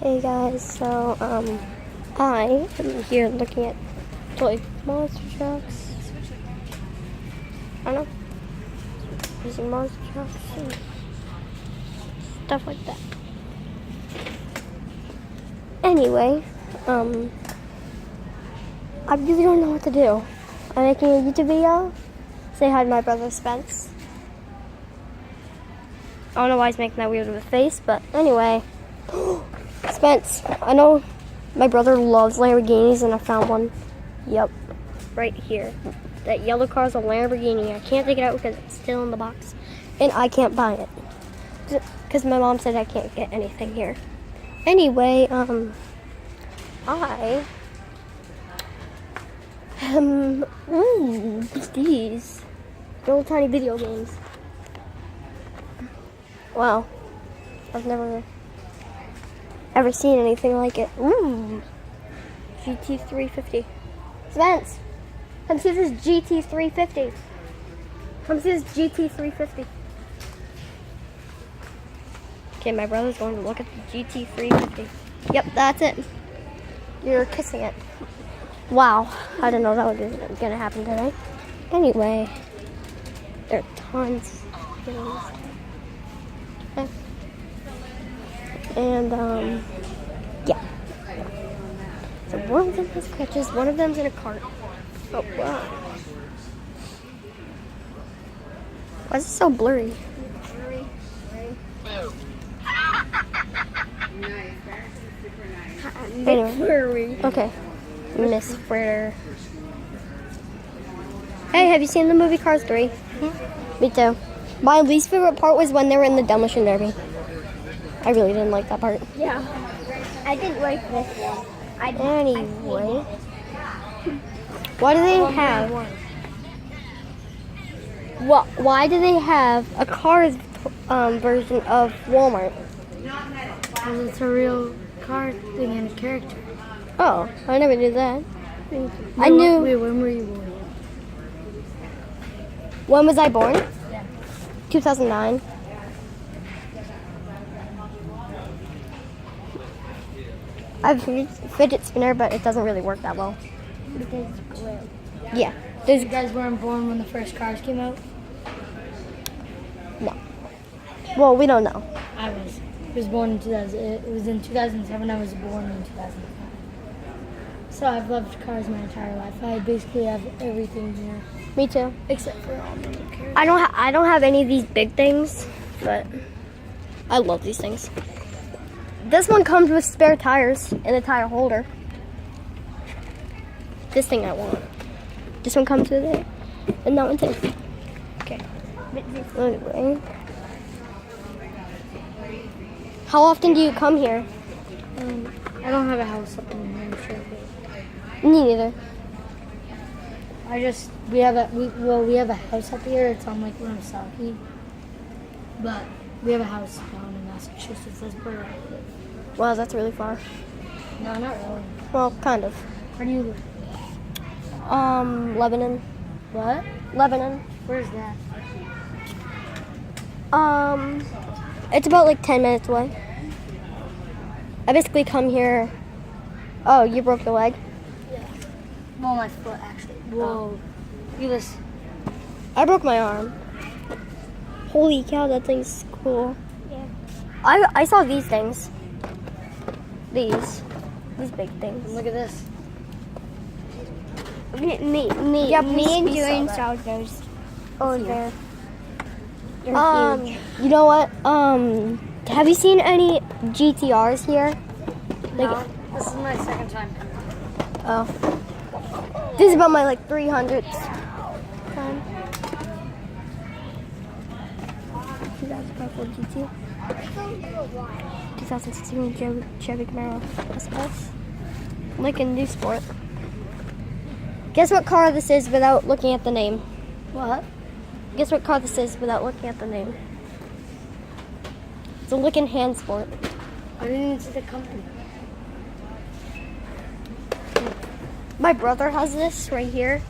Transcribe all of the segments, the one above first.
Hey guys, so I am here looking at toy monster trucks. I don't know, using monster trucks and stuff like that. Anyway, I really don't know what to do. I'm making a YouTube video. Say hi to my brother Spence. I don't know why he's making that weird with his face, but anyway. Spence, I know my brother loves Lamborghinis and I found one. Yep, right here. That yellow car is a Lamborghini. I can't take it out because it's still in the box. And I can't buy it. Because my mom said I can't get anything here. Anyway, what's these? Little tiny video games. Wow, I've never ever seen anything like it. Ooh, GT350. Spence, come see this GT350. Come see this GT350. Okay, my brother's going to look at the GT350. Yep, that's it. You're kissing it. Wow, I didn't know that was gonna happen today. Anyway, there are tons of things. Okay. And yeah. So one of them has crutches, one of them's in a cart. Oh wow. Why is it so blurry? Anyway, okay. Miss Fritter. Hey, have you seen the movie Cars 3? Me too. My least favorite part was when they were in the demolition derby. I really didn't like that part. Yeah, I didn't like this one. Anyway, what do they have? Why do they have a Cars version of Walmart? Because it's a real car thing and a character. Oh, I never knew that. I knew. Wait, when were you born? When was I born? Yeah. 2009. I have a fidget spinner, but it doesn't really work that well. Because it's blue. Yeah. You guys weren't born when the first cars came out? No. Well, we don't know. I was. I was born in 2000. It was in 2007. I was born in 2005. So I've loved cars my entire life. I basically have everything here. Me too. Except for all the little characters. I don't have any of these big things, but I love these things. This one comes with spare tires and a tire holder. This thing I want. This one comes with it, and that one too. Okay. Anyway, how often do you come here? I don't have a house up in New Hampshire. Me neither. We have a house up here. It's on Lake Winnipesaukee, but we have a house down in Massachusetts. That's where Wow, that's really far. No, not really. Well, kind of. Where do you live? Lebanon. What? Lebanon. Where's that? It's about like 10 minutes away. I basically come here. Oh, you broke your leg? Yeah. Well, my foot actually. Whoa. You listen. I broke my arm. Holy cow, that thing's cool. Yeah. I saw these things. These big things. Look at this. Me and Julian saw those. Oh, there. They're huge. You know what? Have you seen any GTRs here? No, this is my second time coming. Oh. This is about my 300th time. 2004 GT. 2016 Chevy Camaro SS. Lincoln New Sport. Guess what car this is without looking at the name? What? Guess what car this is without looking at the name? It's a Lincoln Hand Sport. I didn't even see the company. My brother has this right here.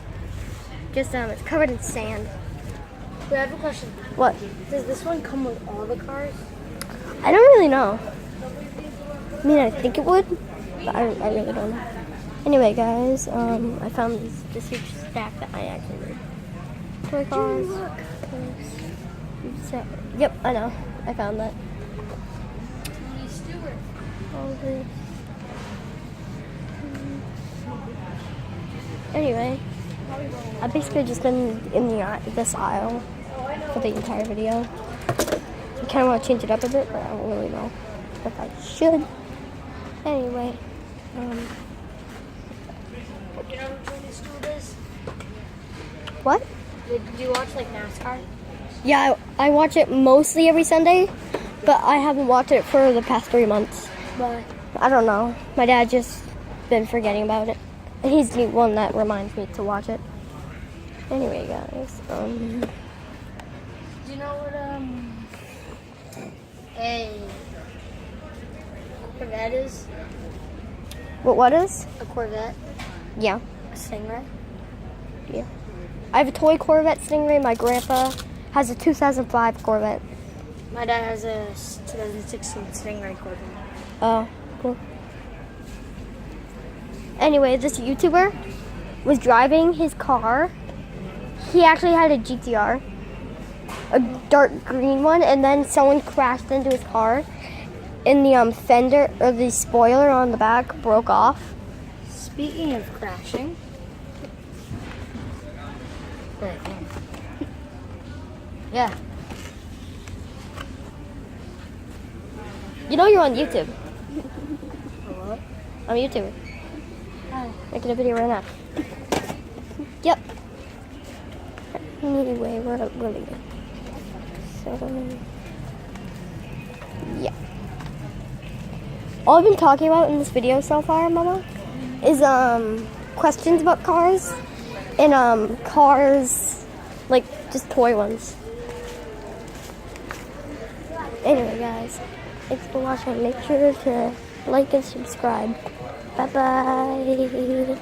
Just it's covered in sand. Wait, I have a question. What? Does this one come with all the cars? I don't really know. I mean, I think it would, but I really don't know. Anyway, guys, I found this huge stack that I actually made. Toy cars. Yep, I know. I found that. All this. Anyway, I've basically just been in this aisle for the entire video. I kind of want to change it up a bit, but I don't really know if I should. Anyway, You know which one the school is? what? Did you watch like NASCAR? Yeah, I watch it mostly every Sunday, but I haven't watched it for the past 3 months. But I don't know. My dad just been forgetting about it. And he's the one that reminds me to watch it. Anyway, guys, do you know what a Corvette is? what is? A Corvette? Yeah. A Stingray? Yeah. I have a toy Corvette Stingray. My grandpa has a 2005 Corvette. My dad has a 2016 Stingray Corvette. Oh, cool. Anyway, this YouTuber was driving his car. He actually had a GTR, a dark green one, and then someone crashed into his car, and the fender or the spoiler on the back broke off. Speaking of crashing, yeah. You know you're on YouTube. Hello? I'm a YouTuber. Hi. Making a video right now. Yep. Anyway, we're leaving. So, yeah. All I've been talking about in this video so far, Mama, is questions about cars and cars, like just toy ones. Anyway, guys, thanks for watching. Make sure to like and subscribe. Bye bye.